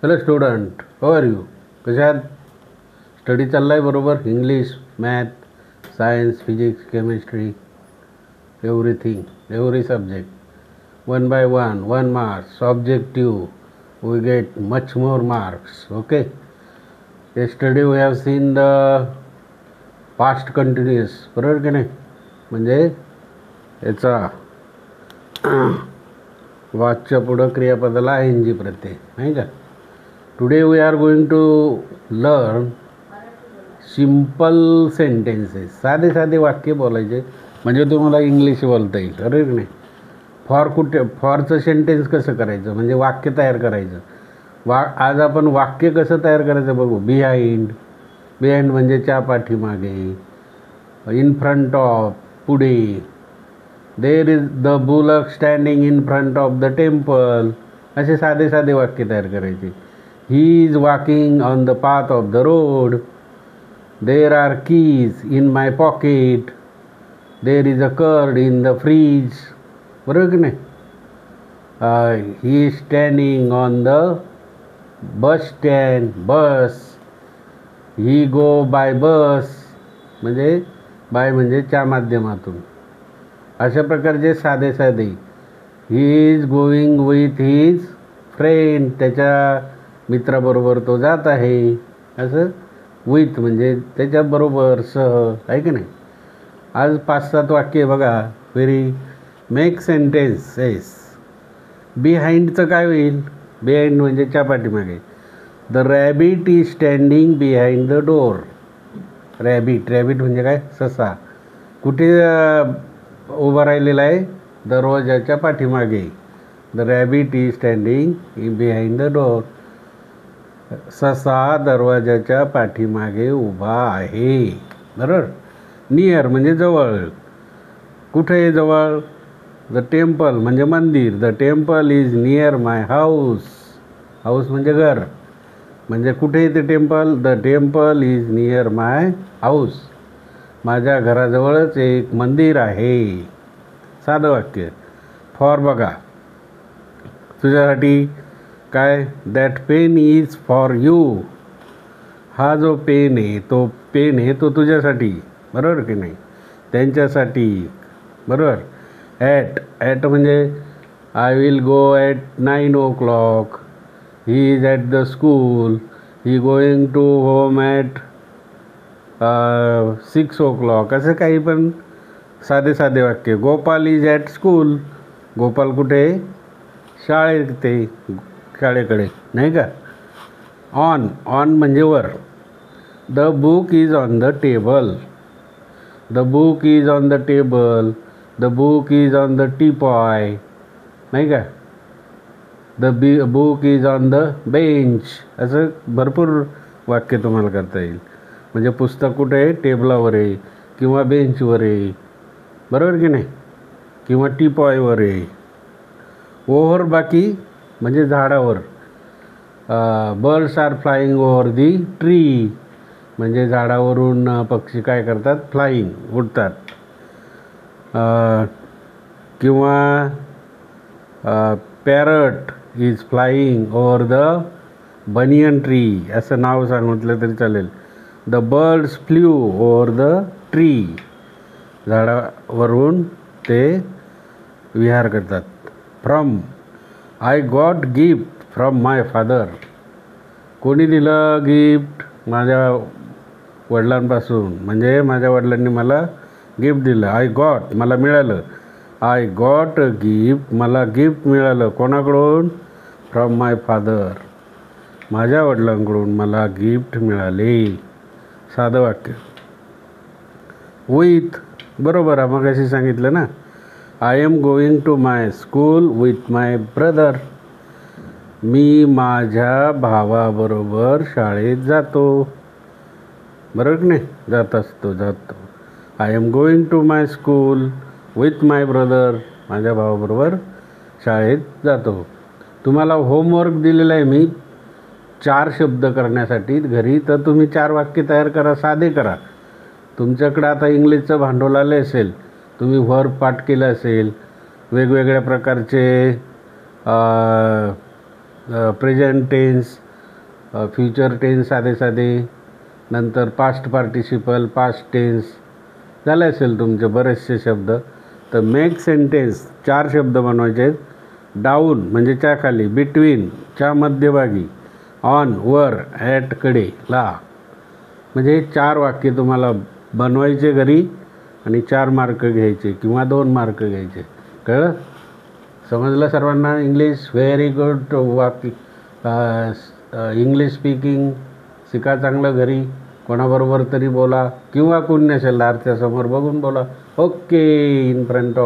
Hello student, how are you? कशात study चालला आहे? बरोबर. English, math, science, physics, chemistry, everything, every subject, one by one marks, objective, we get much more marks. Okay. yesterday we have seen the past continuous, बरोबर की नाही? म्हणजे याचा वाचच्या पुढं क्रियापदाला ING प्रत्यय, नाही का? Today we are going to learn simple sentences. साधे साधे वाक्य बोलायचे म्हणजे तुम्हाला इंग्लिश बोलता येईल, बरोबर की नाही? फॉरचं सेंटेन्स कसं करायचं, म्हणजे वाक्य तयार करायचं. आज आपण वाक्य कसं तयार करायचं बघू. बिहाइंड म्हणजे च्या पाठीमागे. इन फ्रंट ऑफ, पुढे. There is the bullock standing in front of the temple. असे साधे साधे वाक्य तयार करायचे. He is walking on the path of the road. There are keys in my pocket. There is a curd in the fridge. बरोबर की नाही? He is standing on the bus stand. Bus. He go by bus, म्हणजे by म्हणजे च्या माध्यमातून. अशा प्रकारचे साधे साधे. He is going with his friend. त्याच्या मित्राबरोबर तो जात आहे. असं विथ म्हणजे त्याच्याबरोबर, सह, आहे की नाही? आज 5-7 वाक्य बघा. Make sentences. बिहाइंडचं काय होईल? बिहाइंड म्हणजे च्या पाठीमागे. The rabbit is standing behind the door. Rabbit म्हणजे काय? ससा. कुठे उभा राहिलेला आहे? दरवाजाच्या पाठीमागे. The rabbit is standing behind the door. ससा दरवाजाच्या पाठीमागे उभा आहे. बरोबर. नियर म्हणजे जवळ. कुठे आहे जवळ? द टेम्पल म्हणजे मंदिर. The temple is near my house. House म्हणजे घर. म्हणजे कुठे आहे ते temple? The temple is near my house. माझ्या घराजवळच एक मंदिर आहे. साधं वाक्य. फॉर बघा. तुझ्यासाठी काय? That pen is for you. हा जो पेन आहे तो तुझ्यासाठी. बरोबर की नाही? त्यांच्यासाठी. बरोबर. ॲट म्हणजे I will go at 9 o'clock. He is at the school. He going to home at 6 o'clock. असं काही पण साधे साधे वाक्य. Gopal is at school. Gopal कुठे? शाळेकडे, नाही का? ऑन म्हणजे वर. The book is on the table. The book is on the table. The book is on the teapoy, नाही का? The book is on the bench. असं भरपूर वाक्य तुम्हाला करता येईल. म्हणजे पुस्तक कुठे आहे? टेबलावर आहे किंवा बेंचवर आहे. बरोबर की नाही? किंवा टीपॉयवर आहे. ओव्हर बाकी म्हणजे झाडावर. Birds are flying over the tree. म्हणजे झाडावरून पक्षी काय करतात? फ्लाईंग, उडतात. किंवा parrot is flying over the banyan tree. असं नाव सांगितलं तरी चालेल. The birds flew over the tree. झाडावरून ते विहार करतात. From. I got gift from my father. कोणी दिलं गिफ्ट? माझ्या वडिलांपासून. म्हणजे माझ्या वडिलांनी मला गिफ्ट दिलं. आय गॉट मला मिळालं. आय गॉट अ गिफ्ट मला गिफ्ट मिळालं. कोणाकडून? From my father. माझ्या वडिलांकडून मला गिफ्ट मिळाले. साधं वाक्य. विथ. बरोबर आहे, मग अशी सांगितलं ना. I am going to my school with my brother. मी माझ्या भावाबरोबर शाळेत जातो. बरोबर की नाही? जातो. I am going to my school with my brother. माझ्या भावाबरोबर शाळेत जातो. तुम्हाला होमवर्क दिलेला आहे मी 4 शब्द करण्यासाठी घरी. तर तुम्ही 4 वाक्य तयार करा, साधे करा. तुमच्याकडं आता इंग्लिशचं भांडवल आलं असेल. तुम्ही व्हर्ब पाठ केलं असेल. वेगवेगळ्या प्रकारचे प्रेझेंट टेन्स, फ्युचर टेन्स साधे साधे, नंतर पास्ट पार्टिसिपल, पास्ट टेन्स झाले असेल तुमचे बरेचसे शब्द. तर मेक सेंटेन्स 4 शब्द बनवायचे आहेत. डाऊन म्हणजे च्या खाली, बिटवीन च्या मध्यभागी, ऑन वर, ॲट कडे, ला. म्हणजे 4 वाक्य तुम्हाला बनवायचे घरी आणि 4 मार्क घ्यायचे किंवा 2 मार्क घ्यायचे. कळलं? समजलं सर्वांना? English very good. वाक्य इंग्लिश स्पीकिंग शिका चांगलं घरी. कोणाबरोबर तरी बोला किंवा कोणी नसेल दारच्या समोर बघून बोला. Okay, in front of